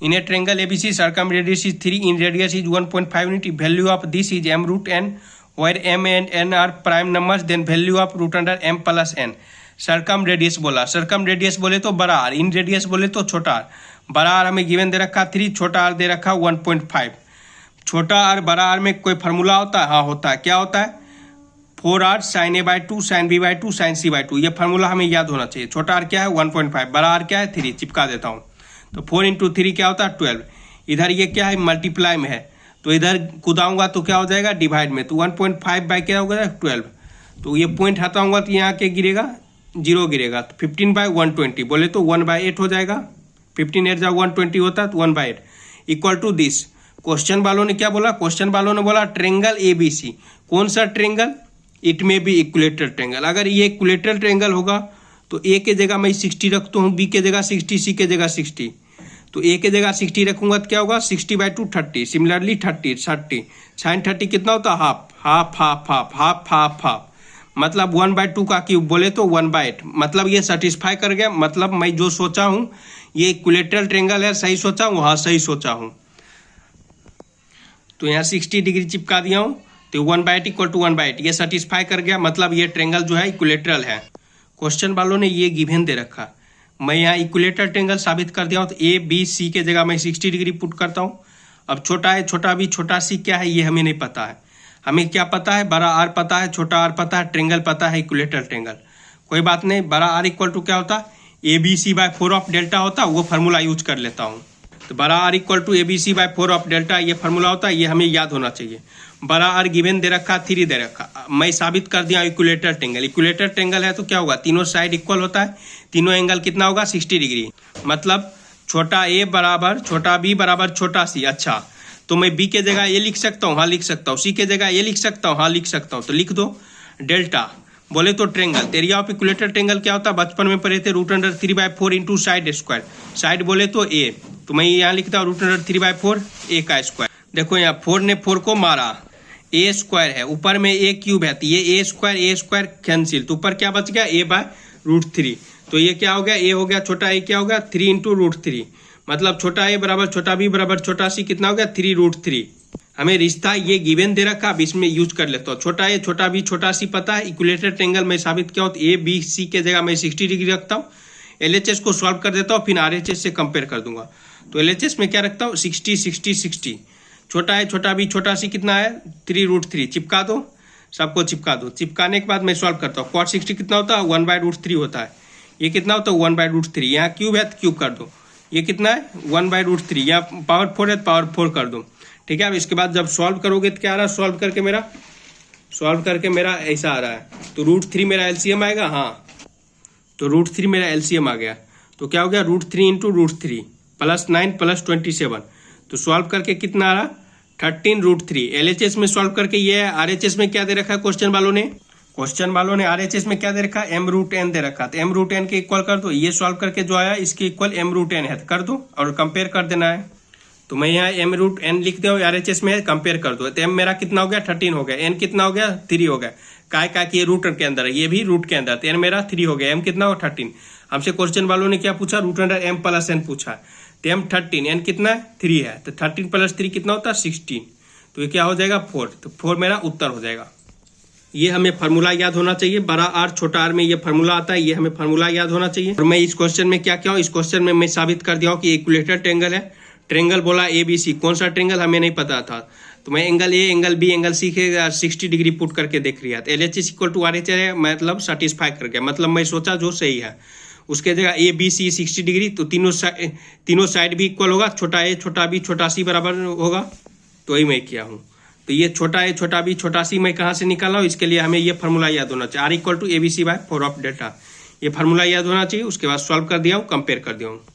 In a triangle ABC, circumradius is 3, in radius is 1.5 unit. Value of this is m root n, where m and n are prime numbers. Then value of root under m plus n. Circum radius बोला, circum radius बोले तो बड़ा are, in radius बोले तो छोटा are. बड़ा are हमें given दे रखा 3, छोटा आर दे रखा 1.5। छोटा आर बड़ा आर में कोई फार्मूला होता है? हाँ होता है। क्या होता है? 4r sin a/2 sin b/2 sin c/2। ये फार्मूला हमें याद होना चाहिए। छोटा आर क्या है? 1.5, बड़ा आर क्या है? 3। चिपका देता हूँ। तो 4 × 3 क्या होता है? 12। इधर ये क्या है? मल्टीप्लाई में है, तो इधर कुदाऊंगा तो क्या हो जाएगा? डिवाइड में। तो 1.5 बाई क्या होगा? 12। तो ये पॉइंट हटाऊंगा तो यहाँ क्या गिरेगा? 0 गिरेगा। तो 15/120 बोले तो 1/8 हो जाएगा। 15 8 120 होता है, तो 1/8 इक्वल टू दिस। क्वेश्चन वालों ने क्या बोला? क्वेश्चन वालों ने बोला ट्रेंगल ABC। कौन सा ट्रेंगल? इट में बी इक्विलेटरल ट्रेंगल। अगर ये इक्विलेटरल ट्रेंगल होगा तो ए के जगह मैं 60 रखता हूँ, बी के जगह 60, सी के जगह 60। तो ए के जगह 60 रखूंगा तो क्या होगा? 60/2 30। सिमिलरली 30 साइन 30 कितना होता है? Half half half half half half half, मतलब 1/2 का क्यूब बोले तो 1/8। मतलब ये सेटिस्फाई कर गया। मतलब मैं जो सोचा हूँ ये इक्विलेटरल ट्रेंगल है, सही सोचा हूँ? हाँ सही सोचा हूँ। तो यहाँ 60 डिग्री चिपका दिया हूँ, तो 1/8 इक्वल टू 1/8 ये सेटिस्फाई कर गया। मतलब ये ट्रेंगल जो है इक्विलेटरल है। क्वेश्चन वालों ने ये गिवन दे रखा, मैं यहाँ इक्विलेटरल ट्रेंगल साबित कर दिया हूँ। तो ABC के जगह मैं 60 डिग्री पुट करता हूँ। अब छोटा है, छोटा B, छोटा C क्या है ये हमें नहीं पता है। हमें क्या पता है? बड़ा आर पता है, छोटा आर पता है, ट्रेंगल पता है, इक्विलेटरल ट्रेंगल। कोई बात नहीं, बड़ा आर इक्वल टू क्या होता है? ABC/4 ऑफ डेल्टा होता है, वो फार्मूला यूज कर लेता हूँ। तो बड़ा R equal to ABC/4 of delta, ये फार्मूला होता है, ये हमें याद होना चाहिए। बड़ा आर गिवन दे रखा, 3 दे रखा, मैं साबित कर दिया इक्विलेटरल ट्रेंगल। इक्विलेटरल ट्रेंगल है तो क्या होगा? तीनों साइड इक्वल होता है, तीनों एंगल कितना होगा? 60 डिग्री। मतलब छोटा a बराबर छोटा b बराबर छोटा c। अच्छा, तो मैं b के जगह ये लिख सकता हूँ? हाँ लिख सकता हूँ। c के जगह ये लिख सकता हूँ? हाँ लिख सकता हूँ। तो लिख दो डेल्टा बोले तो triangle. Area of equilateral triangle क्या होता है? बचपन में पढ़े थे, √3/4 इंटू साइड स्क्वायर। साइड बोले तो a, तो मैं यहाँ लिखता हूँ √3/4 a का स्क्वायर। देखो यहाँ 4 ने 4 को मारा, a स्क्वायर है, ऊपर में a क्यूब है, तो ये a स्क्वायर कैंसिल, तो ऊपर क्या बच गया? a/√3। तो ये क्या हो गया? a हो गया, छोटा a क्या हो गया? 3 × √3। मतलब छोटा a बराबर छोटा b बराबर छोटा c कितना हो गया? 3√3। हमें रिश्ता ये गिवन दे रखा, अब इसमें यूज कर लेता हूँ। छोटा a छोटा b छोटा c पता है, इक्विलेटरल ट्रेंगल में साबित किया हो। तो ABC के जगह मैं 60 डिग्री रखता हूँ। LHS को सॉल्व कर देता हूँ, फिर RHS से कंपेयर कर दूंगा। तो LHS में क्या रखता हूँ? 60 60 60। छोटा है, छोटा b छोटा c कितना है? 3√3। चिपका दो, सबको चिपका दो। चिपकाने के बाद मैं सॉल्व करता हूँ। cos 60 कितना होता है? 1/√3 होता है। ये कितना होता है? 1/√3। यहाँ क्यूब है तो क्यूब कर दो। ये कितना है? 1/√3। यहाँ पावर 4 है तो पावर 4 कर दो। ठीक है। अब इसके बाद जब सॉल्व करोगे तो क्या आ रहा है? सॉल्व करके मेरा ऐसा आ रहा है। तो √3 मेरा LCM आएगा। हाँ, तो √3 मेरा LCM आ गया। तो क्या हो गया? √3 × √3 +9 +27। तो सॉल्व करके कितना आ रहा? 13√3। LHS में सॉल्व करके ये है। RHS में क्या दे रखा है क्वेश्चन वालों ने RHS में क्या दे रखा है? m√n दे रखा। तो m√n के इक्वल कर दो। ये सॉल्व करके जो आया इसके इक्वल m√n है, कर दो और कंपेयर कर देना है। तो मैं यहाँ m√n लिख दो, RHS में है, कंपेयर कर दो। तो m मेरा कितना हो गया? 13 हो गया। n कितना हो गया? 3 हो गया। का कि ये रूट के अंदर है, ये भी रूट के अंदर। तो n मेरा 3 हो गया। m कितना हो? 13। हमसे क्वेश्चन वालों ने क्या पूछा? √m + n पूछा। तो m 13, n कितना है? 3 है। तो 13 + 3 कितना होता है? 16। तो ये क्या हो जाएगा? 4। तो 4 मेरा उत्तर हो जाएगा। ये हमें फार्मूला याद होना चाहिए। बड़ा आर छोटा आर में ये फार्मूला आता है, ये हमें फार्मूला याद होना चाहिए। और मैं इस क्वेश्चन में क्या किया हूँ? इस क्वेश्चन में मैं साबित कर दिया हूँ कि इक्विलेटरल ट्रेंगल है। ट्रेंगल बोला ABC, कौन सा ट्रेंगल हमें नहीं पता था। तो मैं angle A, angle B, angle C के 60 डिग्री पुट करके देख लिया। तो LHS = RHS है, मतलब सेटिस्फाई कर गया। मतलब मैं सोचा जो सही है उसके जगह ABC 60 डिग्री, तो तीनों साइड भी इक्वल होगा। छोटा a छोटा b छोटा c बराबर होगा। तो वही मैं किया हूँ। तो ये छोटा a छोटा b छोटा c मैं कहाँ से निकाला हूँ? इसके लिए हमें ये फार्मूला याद होना चाहिए। R = ABC/4 ऑफ डेल्टा, ये फार्मूला याद होना चाहिए। उसके बाद सॉल्व कर दिया हूँ, कंपेयर कर दिया हूँ।